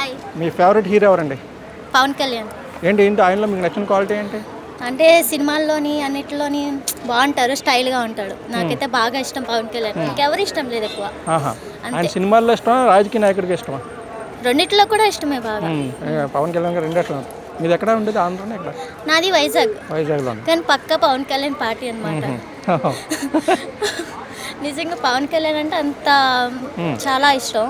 Hi. మీ favourite hero ఎవరండి? పవన్ కళ్యాణ్. ఏంటి ఆయనలో మీకు నచ్చిన క్వాలిటీ ఏంటి? అంటే సినిమాల్లోని అన్నిటిలోని బాగుంటారు, స్టైల్గా ఉంటాడు. నాకైతే బాగా ఇష్టం పవన్ కళ్యాణ్. ఇంకెవరు ఇష్టం లేదు ఎక్కువ. ఆయన సినిమాల్లో ఇష్టమా, రాజకీయ నాయకుడికి ఇష్టమా? రెండిట్లో కూడా ఇష్టమే బాగా. పవన్ కళ్యాణ్ గారు రెండు ఇష్టం. మీది ఎక్కడ ఉండేది? ఆంధ్రనే ఎక్కడ? నాది వైజాగ్. వైజాగ్లో. కానీ పక్క పవన్ కళ్యాణ్ పార్టీ అనమాట. నిజంగా పవన్ కళ్యాణ్ అంటే అంత చాలా ఇష్టం.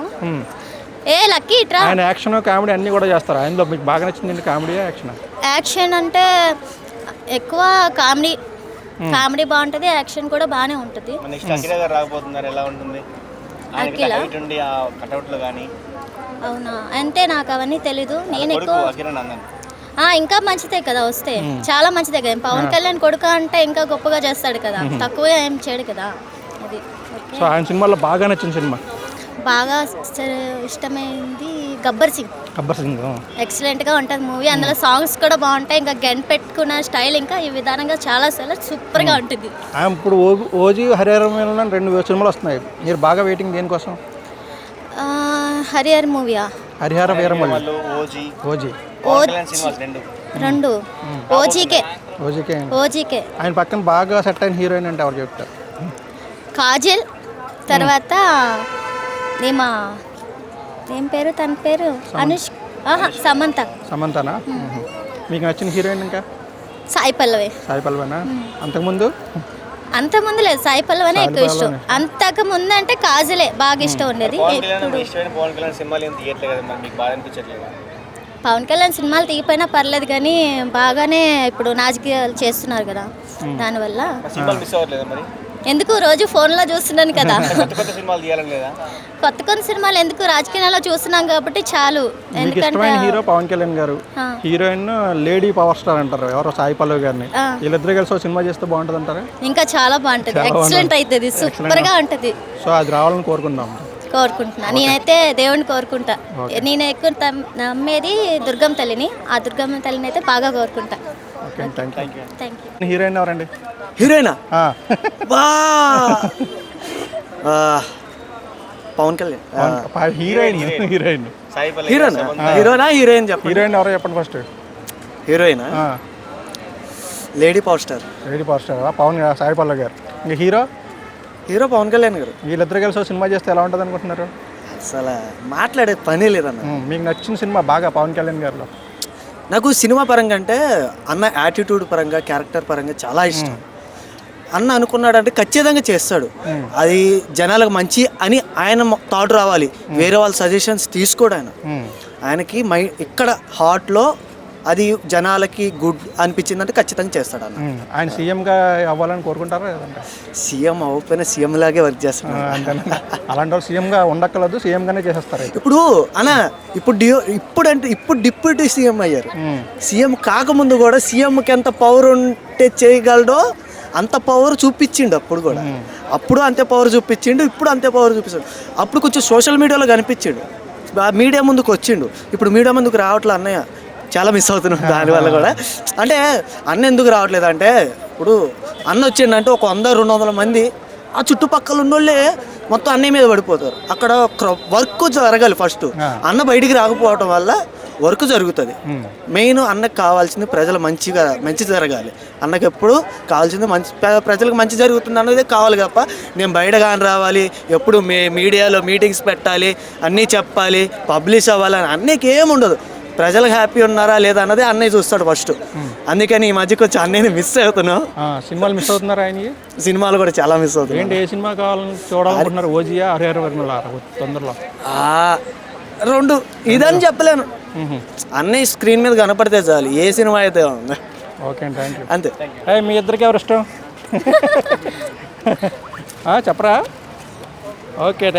ఏ లక్కీ ఇట్రా. ఆయన యాక్షన్ కామెడీ అన్నీ కూడా చేస్తారు. ఆయనలో మీకు బాగా నచ్చింది కామెడీ యాక్షన్? యాక్షన్ అంటే ఎక్కువ కామెడీ. కామెడీ బాగుంటుంది, యాక్షన్ కూడా బాగానే ఉంటుంది. అవునా అంటే నాకు అవన్నీ తెలీదు. నేను ఎక్కువ ఇంకా మంచిదే కదా వస్తే, చాలా మంచిదే కదా. పవన్ కళ్యాణ్ కొడుకు అంటే ఇంకా గొప్పగా చేస్తాడు కదా, తక్కువ ఏం చేయడు కదా. అది సో ఆయన సినిమాలో బాగా నచ్చిన సినిమా? బాగా ఇష్టమైంది గబ్బర్ సింగ్. గబ్బర్ సింగ్ ఎక్సలెంట్గా ఉంటుంది మూవీ. అందులో సాంగ్స్ కూడా బాగుంటాయి. ఇంకా గన్ పెట్టుకున్న స్టైల్ ఇంకా ఈ విధానంగా చాలా సూపర్గా ఉంటుంది. ఇప్పుడు ఓజీ హరిహర రెండు సినిమాలు వస్తున్నాయి. మీరు బాగా వెయిటింగ్ దేనికోసం? హరిహర్ మూవీయా? హరిహర వీరమల్లి. ఓజీ రెండు ఓజీకే. ఓజీకే. ఆయన పక్కన బాగా సెట్ అయిన హీరోయిన్ అంటే ఎవరు చెప్తారు? కాజల్, తర్వాత ఏం పేరు తన పేరు? సమంత. సమంతనా? మీకు నచ్చిన హీరోయిన్ ఇంకా? సాయి పల్లవి. సాయి పల్లవేనా? అంతకుముందు లేదు, సాయి పల్లవనే ఎక్కువ ఇష్టం. అంతకు ముందు అంటే కాజలే బాగా ఇష్టం ఉండేది. పవన్ కళ్యాణ్ సినిమాలు తీయపోయినా పర్లేదు కానీ బాగానే ఇప్పుడు రాజకీయాలు చేస్తున్నారు కదా, దానివల్ల. ఎందుకు రోజు ఫోన్లో చూస్తున్నాను కదా. కొత్త సినిమాలు ఎందుకు, రాజకీయాల్లో చూస్తున్నాం కాబట్టి చాలు. ఎందుకంటే హీరో పవన్ కళ్యాణ్ గారు, హీరోయిన్ లేడీ పవర్ స్టార్ అంటారు ఎవరో సాయి పల్లవి గారిని. వీళ్ళిద్దరు కలిసి సినిమా చేస్తే బాగుంటుంది అంటారా? ఇంకా చాలా బాగుంటుంది, ఎక్సలెంట్ అవుతుంది, సూపర్ గా ఉంటుంది. సో అది రావాలని కోరుకుంటున్నా. నేనైతే దేవుడిని కోరుకుంటా. నేను ఎక్కువ నమ్మేది దుర్గమ్మ తల్లిని. ఆ దుర్గమ్మ తల్లిని అయితే బాగా కోరుకుంటా. హీరోయిన్ ఎవరండి? హీరోయినా? పవన్ కళ్యాణ్. హీరోయిన్ ఎవరో చెప్పండి ఫస్ట్. హీరోయినా lady power star. Pawan Sai Pallavi గారు. ఇంకా హీరో పవన్ కళ్యాణ్ గారు. వీళ్ళిద్దరు కలిసి సినిమా చేస్తే ఎలా ఉంటుంది అనుకుంటున్నారు? అసలు మాట్లాడే పని లేదన్న. మీకు నచ్చిన సినిమా బాగా పవన్ కళ్యాణ్ గారిలో? నాకు సినిమా పరంగా అంటే అన్న యాటిట్యూడ్ పరంగా, క్యారెక్టర్ పరంగా చాలా ఇష్టం. అన్న అనుకున్నాడంటే ఖచ్చితంగా చేస్తాడు. అది జనాలకు మంచి అని ఆయన థాట్ రావాలి, వేరే వాళ్ళ సజెషన్స్ తీసుకోడు. ఆయనకి ఇక్కడ హార్ట్లో అది జనాలకి గుడ్ అనిపించిందంటే ఖచ్చితంగా చేస్తాడు అన్న. ఆయన సీఎంగా అవ్వాలని కోరుకుంటారా? సీఎం అవ్వకపోయినా సీఎం లాగే వర్క్ చేస్తాడు. అలాంటి వాళ్ళు సీఎంగా ఉండక్కర్లేదు, సీఎంగానే చేసేస్తారు. ఇప్పుడు అన్న ఇప్పుడు డిప్యూటీ సీఎం అయ్యారు. సీఎం కాకముందు కూడా సీఎంకి ఎంత పవర్ ఉంటే చేయగలడో అంత పవర్ చూపించిండు. అప్పుడు అంతే పవర్ చూపించిండు, ఇప్పుడు అంతే పవర్ చూపిస్తాడు. అప్పుడు కొంచెం సోషల్ మీడియాలో కనిపించిండు, మీడియా ముందుకు వచ్చిండు. ఇప్పుడు మీడియా ముందుకు రావట్లే అన్నయ్య, చాలా మిస్ అవుతున్నాం దానివల్ల కూడా. అంటే అన్న ఎందుకు రావట్లేదు అంటే, ఇప్పుడు అన్న వచ్చిండంటే ఒక 100-200 మంది ఆ చుట్టుపక్కల ఉన్నోళ్ళే మొత్తం అన్నయ్య మీద పడిపోతారు. అక్కడ వర్క్ జరగాలి ఫస్ట్. అన్న బయటికి రాకపోవడం వల్ల వర్క్ జరుగుతుంది. మెయిన్ అన్నకు కావాల్సింది ప్రజలు మంచి జరగాలి. అన్నకి ఎప్పుడు కావాల్సింది ప్రజలకు మంచి జరుగుతుంది అన్నదే కావాలి తప్ప నేను బయట కానీ రావాలి, ఎప్పుడు మీడియాలో మీటింగ్స్ పెట్టాలి, అన్నీ చెప్పాలి, పబ్లిష్ అవ్వాలని అన్నకి ఏముండదు. ప్రజలకు హ్యాపీ ఉన్నారా లేదా అన్నది అన్నయ్య చూస్తాడు ఫస్ట్. అందుకని ఈ మధ్య కొంచెం అన్నయ్యని మిస్ అవుతున్నావు. సినిమాలు మిస్ అవుతున్నారా? ఆయన సినిమాలు కూడా చాలా మిస్ అవుతుంది. ఏంటి, ఏ సినిమా కావాలని చూడాలనుకుంటున్నారు? ఓజీయా, హరిహర వీరమల్లి తొందరలో? రెండు ఇదని చెప్పలేను. అన్నయ్య స్క్రీన్ మీద కనపడితే చాలు, ఏ సినిమా అయితే ఉంది. Okay, thank you. అంతే. మీ ఇద్దరికి ఎవరు ఇష్టం చెప్పరా? Okay, thank you.